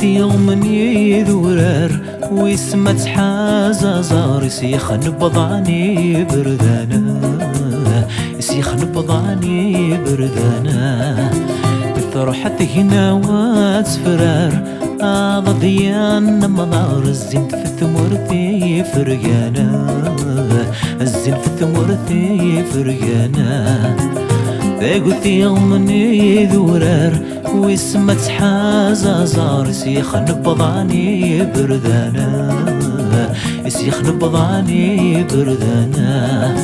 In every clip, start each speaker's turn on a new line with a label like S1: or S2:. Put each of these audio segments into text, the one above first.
S1: يوم يذورر ويسمى تحاز زار يسيخ نبضاني بردانا يسيخ نبضاني بردانا فرحت هنا واتفرار ضيان مضار الزين في ثمرتي فرقانا الزين في ثمرتي فرقانا قلت يوم يذورر ويسمى تحاز زار يسيخ نبضاني بردانا يسيخ نبضاني بردانا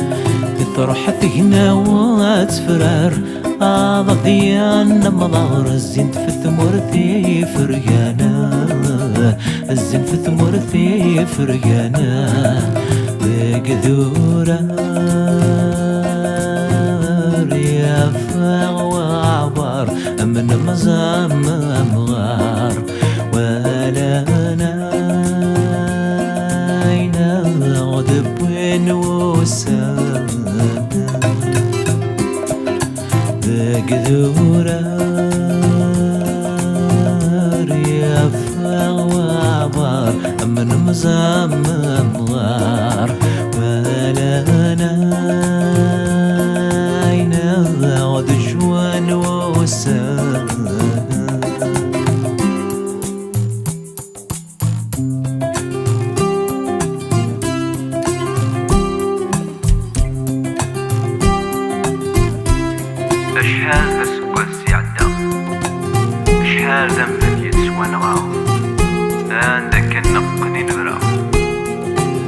S1: فرحت هنا واتفرار ضيان مضار الزين في ثمرتي فرقانا الزين في ثمرتي فرقانا بقدورة يا فغوار من مزام مغار ولا ناينا غدب وين وسام بقدورة يا فغوار من مزام مغار ولا ناينا غد جوان وسام
S2: شحال اسكوس يعدى شحال ذنب يسوى نغاو عندك النقني نبرا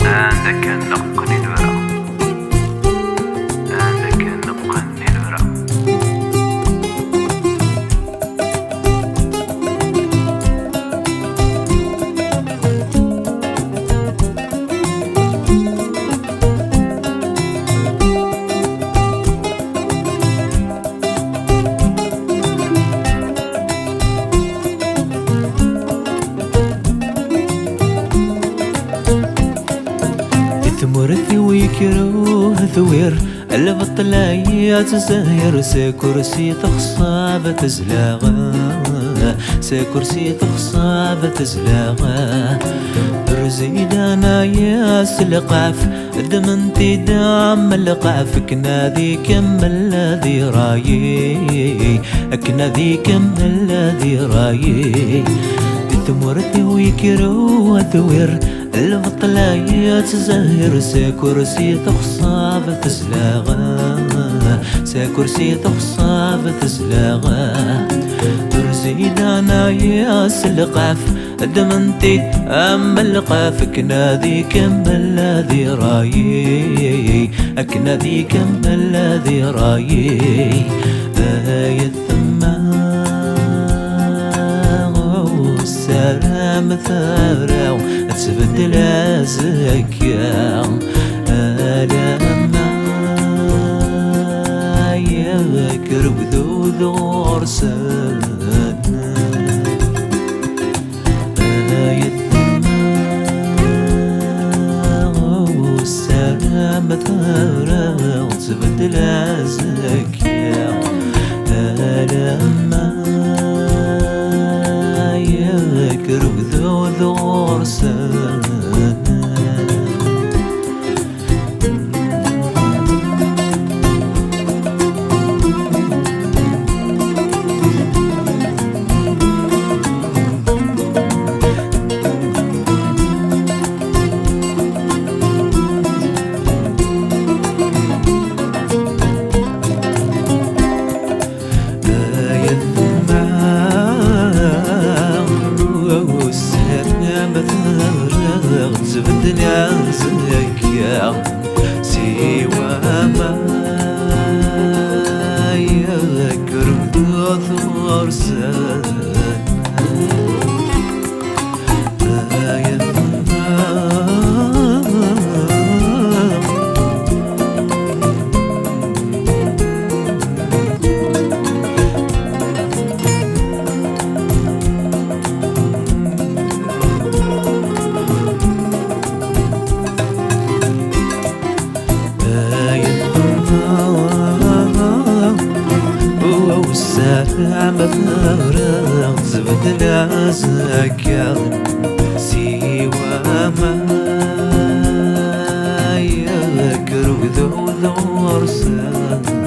S2: عندك النقني نبرا عندك النقني نبرا
S1: ثمرتي ويكروه ثوير البطلايات زهير سكرسي تخصاب تزلاغا سكرسي تخصاب تزلاغا رزيدانا يا سلقاف دمنتي دام القاف كنا ذي كم الذي رايي كنا ذي كم الذي رايي ثمرتي ويكروه ثوير البطلايات زهر سكرسي تخصاب تزلاغا سكرسي تخصاب تزلاغا ترزيدانا يا سلقاف دمنتي أما القاف كنا ذي كم الذي رايي كنا ذي كم الذي رايي آية السلام ثراو تبدل زكا ألما يذكر بذوذ غرسان السلام ثراو تبدل زكا ألما يذكر بذوذ غرسان تبدل زكا سوى ما يذكر بذوذ غرسان كان سوى ما يكرو ذو ذو رسال